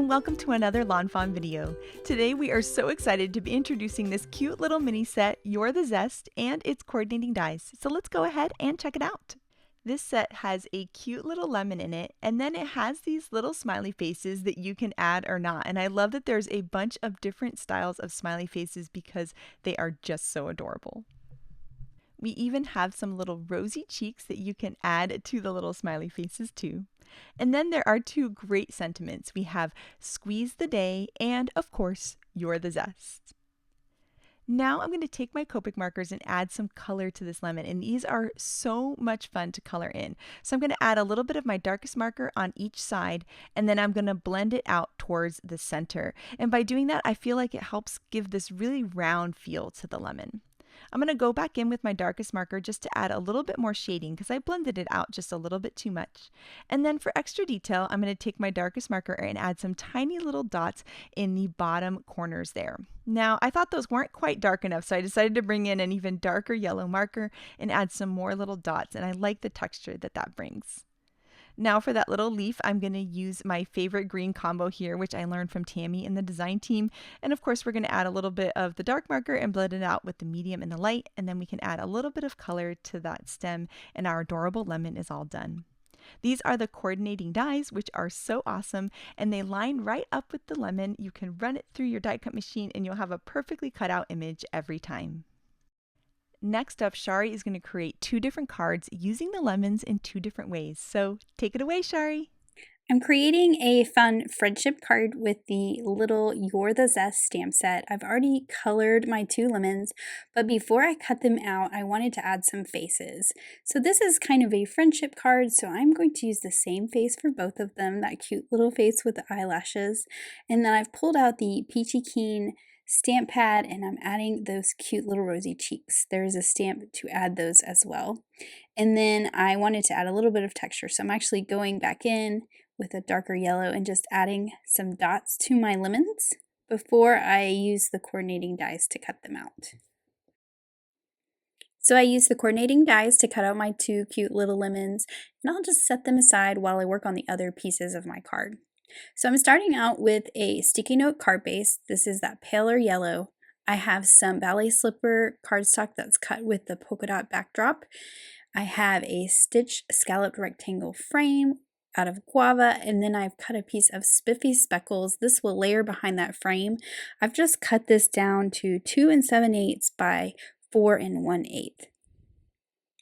and welcome to another lawnfawn video. Today we are so excited to be introducing this cute little mini set, You're the Zest, and its coordinating dies. So let's go ahead and check it out. This set has a cute little lemon in it, and then it has these little smiley faces that you can add or not. And I love that there's a bunch of different styles of smiley faces because they are just so adorable. We even have some little rosy cheeks that you can add to the little smiley faces too. And then there are two great sentiments. We have Squeeze the Day and, of course, You're the Zest. Now I'm going to take my Copic markers and add some color to this lemon, and these are so much fun to color in. So I'm going to add a little bit of my darkest marker on each side, and then I'm going to blend it out towards the center. And by doing that, I feel like it helps give this really round feel to the lemon. I'm going to go back in with my darkest marker just to add a little bit more shading because I blended it out just a little bit too much. And then for extra detail, I'm going to take my darkest marker and add some tiny little dots in the bottom corners there. Now, I thought those weren't quite dark enough, so I decided to bring in an even darker yellow marker and add some more little dots, and I like the texture that that brings. Now for that little leaf, I'm going to use my favorite green combo here, which I learned from Tammy in the design team. And of course, we're going to add a little bit of the dark marker and blend it out with the medium and the light. And then we can add a little bit of color to that stem, and our adorable lemon is all done. These are the coordinating dies, which are so awesome, and they line right up with the lemon. You can run it through your die cut machine and you'll have a perfectly cut out image every time. Next up, Shari is going to create two different cards using the lemons in two different ways. So take it away, Shari. I'm creating a fun friendship card with the little You're the Zest stamp set. I've already colored my two lemons, but before I cut them out, I wanted to add some faces. So this is kind of a friendship card, so I'm going to use the same face for both of them, that cute little face with the eyelashes. And then I've pulled out the Peachy Keen stamp pad, and I'm adding those cute little rosy cheeks. There's a stamp to add those as well. And then I wanted to add a little bit of texture, so I'm actually going back in with a darker yellow and just adding some dots to my lemons before I use the coordinating dies to cut them out. So I use the coordinating dies to cut out my two cute little lemons, and I'll just set them aside while I work on the other pieces of my card. So I'm starting out with a sticky note card base. This is that paler yellow. I have some Ballet Slipper cardstock that's cut with the polka dot backdrop. I have a stitched scalloped rectangle frame out of Guava, and then I've cut a piece of spiffy speckles. This will layer behind that frame. I've just cut this down to 2 7/8 by 4 1/8.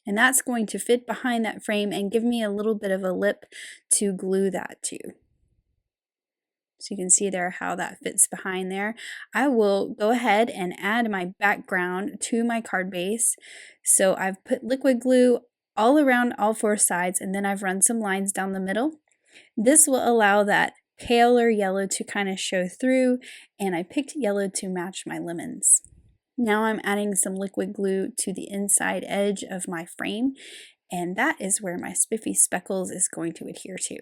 And that's going to fit behind that frame and give me a little bit of a lip to glue that to. So you can see there how that fits behind there. I will go ahead and add my background to my card base. So I've put liquid glue all around all four sides, and then I've run some lines down the middle. This will allow that paler yellow to kind of show through, and I picked yellow to match my lemons. Now I'm adding some liquid glue to the inside edge of my frame, and that is where my spiffy speckles is going to adhere to.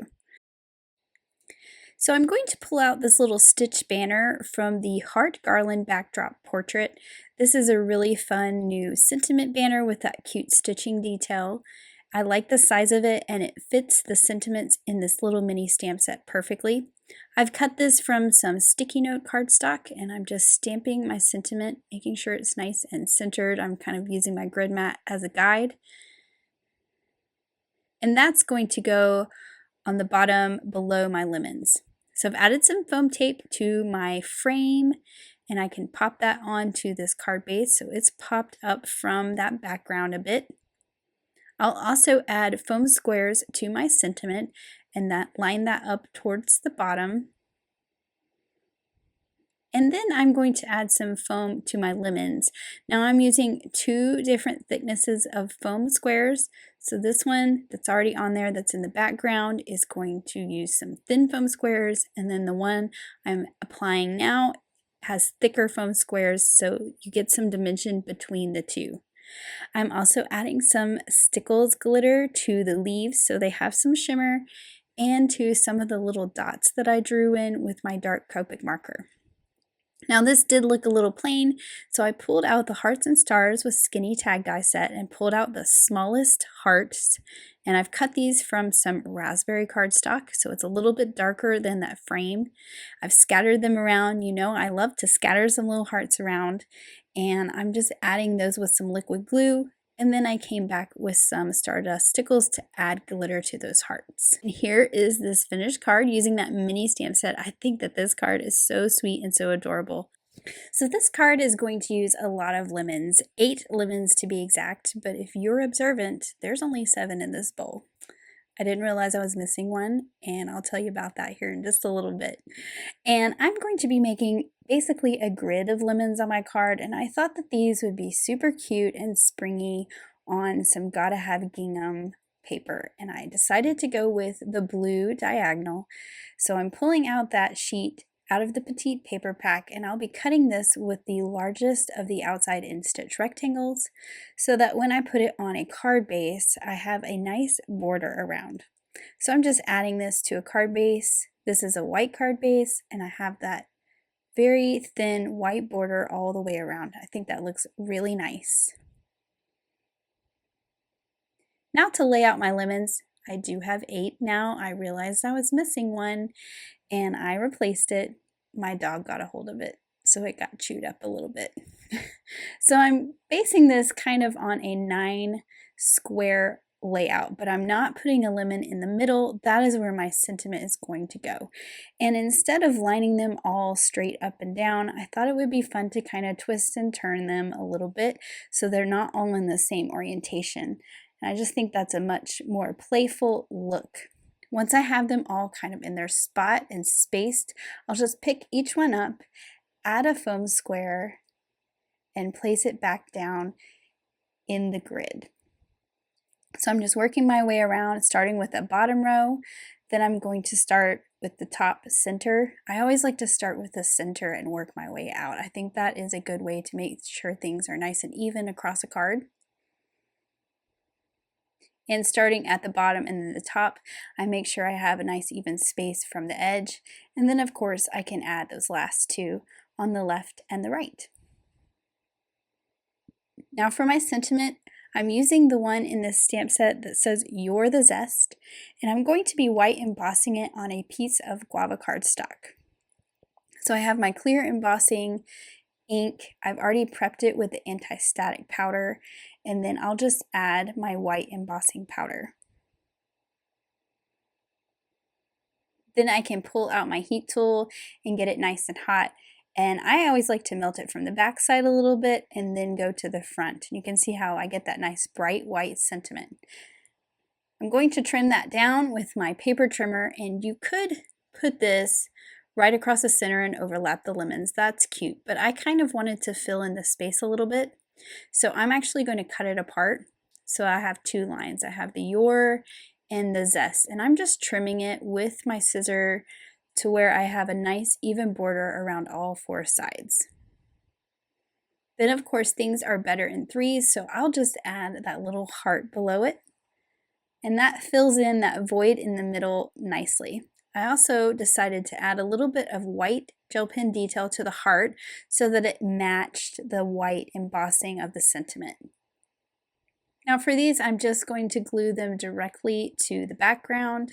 So I'm going to pull out this little stitch banner from the Heart Garland Backdrop Portrait. This is a really fun new sentiment banner with that cute stitching detail. I like the size of it, and it fits the sentiments in this little mini stamp set perfectly. I've cut this from some sticky note cardstock, and I'm just stamping my sentiment, making sure it's nice and centered. I'm kind of using my grid mat as a guide. And that's going to go on the bottom below my lemons. So I've added some foam tape to my frame, and I can pop that onto this card base so it's popped up from that background a bit. I'll also add foam squares to my sentiment and line that up towards the bottom. And then I'm going to add some foam to my lemons. Now I'm using two different thicknesses of foam squares. So this one that's already on there that's in the background is going to use some thin foam squares, and then the one I'm applying now has thicker foam squares, so you get some dimension between the two. I'm also adding some Stackables glitter to the leaves so they have some shimmer, and to some of the little dots that I drew in with my dark Copic marker. Now this did look a little plain, so I pulled out the hearts and stars with skinny tag die set and pulled out the smallest hearts, and I've cut these from some raspberry cardstock, so it's a little bit darker than that frame. I've scattered them around. You know, I love to scatter some little hearts around, and I'm just adding those with some liquid glue. And then I came back with some Stardust stickles to add glitter to those hearts. And here is this finished card using that mini stamp set. I think that this card is so sweet and so adorable. So this card is going to use a lot of lemons, 8 lemons to be exact, but if you're observant, there's only 7 in this bowl. I didn't realize I was missing one, and I'll tell you about that here in just a little bit. And I'm going to be making basically a grid of lemons on my card, and I thought that these would be super cute and springy on some Gotta Have Gingham paper, and I decided to go with the blue diagonal. So I'm pulling out that sheet out of the petite paper pack, and I'll be cutting this with the largest of the outside in stitch rectangles so that when I put it on a card base, I have a nice border around. So I'm just adding this to a card base. This is a white card base, and I have that very thin white border all the way around. I think that looks really nice. Now to lay out my lemons, I do have 8 now. I realized I was missing one, and I replaced it. My dog got a hold of it, so it got chewed up a little bit. So I'm basing this kind of on a 9 square layout, but I'm not putting a lemon in the middle. That is where my sentiment is going to go. And instead of lining them all straight up and down, I thought it would be fun to kind of twist and turn them a little bit so they're not all in the same orientation. And I just think that's a much more playful look. Once I have them all kind of in their spot and spaced, I'll just pick each one up, add a foam square, and place it back down in the grid. So I'm just working my way around, starting with the bottom row. Then I'm going to start with the top center. I always like to start with the center and work my way out. I think that is a good way to make sure things are nice and even across a card. And starting at the bottom and then the top, I make sure I have a nice even space from the edge. And then of course I can add those last 2 on the left and the right. Now for my sentiment, I'm using the one in this stamp set that says You're the Zest, and I'm going to be white embossing it on a piece of Guava Cardstock. So I have my clear embossing ink. I've already prepped it with the anti-static powder, and then I'll just add my white embossing powder. Then I can pull out my heat tool and get it nice and hot. And I always like to melt it from the back side a little bit and then go to the front. And you can see how I get that nice bright white sentiment. I'm going to trim that down with my paper trimmer, and you could put this right across the center and overlap the lemons. That's cute, but I kind of wanted to fill in the space a little bit. So I'm actually going to cut it apart. So I have 2 lines. I have the You're and the Zest, and I'm just trimming it with my scissor to where I have a nice even border around all 4 sides. Then of course things are better in 3s, so I'll just add that little heart below it, and that fills in that void in the middle nicely. I also decided to add a little bit of white gel pen detail to the heart so that it matched the white embossing of the sentiment. Now for these, I'm just going to glue them directly to the background.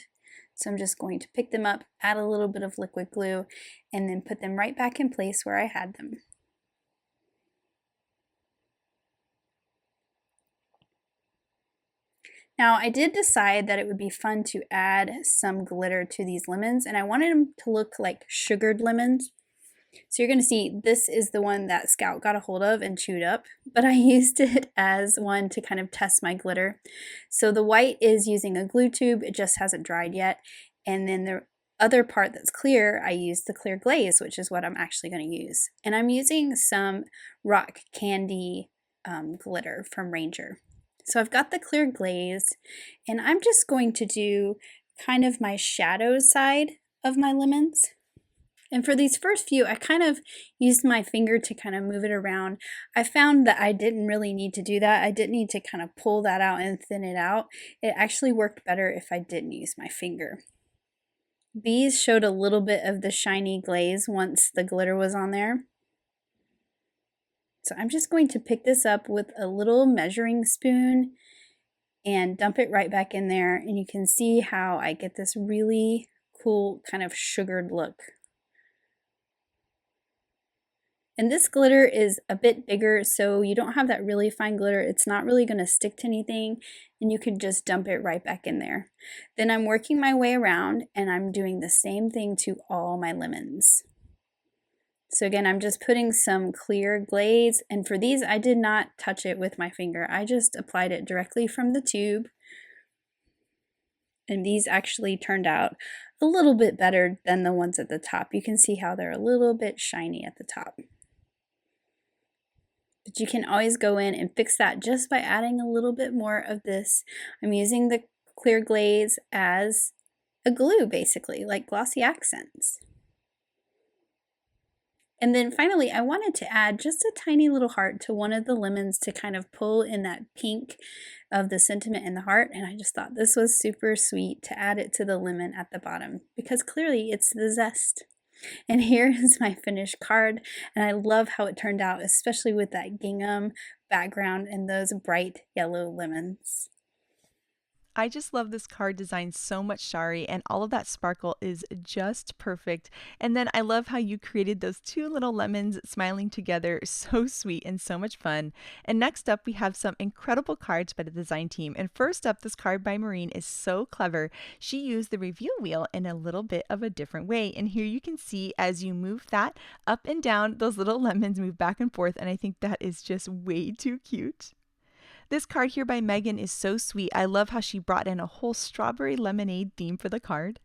So I'm just going to pick them up, add a little bit of liquid glue, and then put them right back in place where I had them. Now I did decide that it would be fun to add some glitter to these lemons, and I wanted them to look like sugared lemons. So you're going to see this is the one that Scout got a hold of and chewed up, but I used it as one to kind of test my glitter. So the white is using a glue tube, it just hasn't dried yet, and then the other part that's clear, I used the clear glaze, which is what I'm actually going to use. And I'm using some rock candy glitter from Ranger. So I've got the clear glaze, and I'm just going to do kind of my shadow side of my lemons. And for these first few, I kind of used my finger to kind of move it around. I found that I didn't really need to do that. I didn't need to kind of pull that out and thin it out. It actually worked better if I didn't use my finger. These showed a little bit of the shiny glaze once the glitter was on there. So I'm just going to pick this up with a little measuring spoon and dump it right back in there, and you can see how I get this really cool kind of sugared look. And this glitter is a bit bigger, so you don't have that really fine glitter. It's not really going to stick to anything, and you can just dump it right back in there. Then I'm working my way around, and I'm doing the same thing to all my lemons. So again, I'm just putting some clear glaze, and for these I did not touch it with my finger. I just applied it directly from the tube. And these actually turned out a little bit better than the ones at the top. You can see how they're a little bit shiny at the top. But you can always go in and fix that just by adding a little bit more of this. I'm using the clear glaze as a glue, basically, like glossy accents. And then finally, I wanted to add just a tiny little heart to one of the lemons to kind of pull in that pink of the sentiment in the heart. And I just thought this was super sweet to add it to the lemon at the bottom, because clearly it's the zest. And here is my finished card, and I love how it turned out, especially with that gingham background and those bright yellow lemons. I just love this card design so much, Shari, and all of that sparkle is just perfect. And then I love how you created those two little lemons smiling together. So sweet and so much fun. And next up, we have some incredible cards by the design team. And first up, this card by Maureen is so clever. She used the reveal wheel in a little bit of a different way. And here you can see as you move that up and down, those little lemons move back and forth. And I think that is just way too cute. This card here by Megan is so sweet. I love how she brought in a whole strawberry lemonade theme for the card.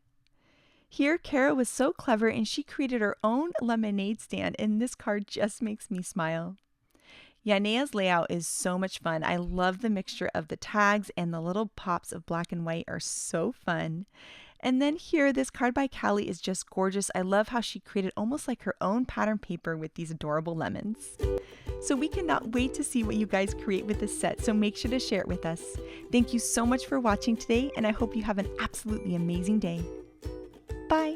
Here, Kara was so clever and she created her own lemonade stand, and this card just makes me smile. Yanea's layout is so much fun. I love the mixture of the tags, and the little pops of black and white are so fun. And then here, this card by Callie is just gorgeous. I love how she created almost like her own pattern paper with these adorable lemons. So we cannot wait to see what you guys create with this set, so make sure to share it with us. Thank you so much for watching today, and I hope you have an absolutely amazing day. Bye!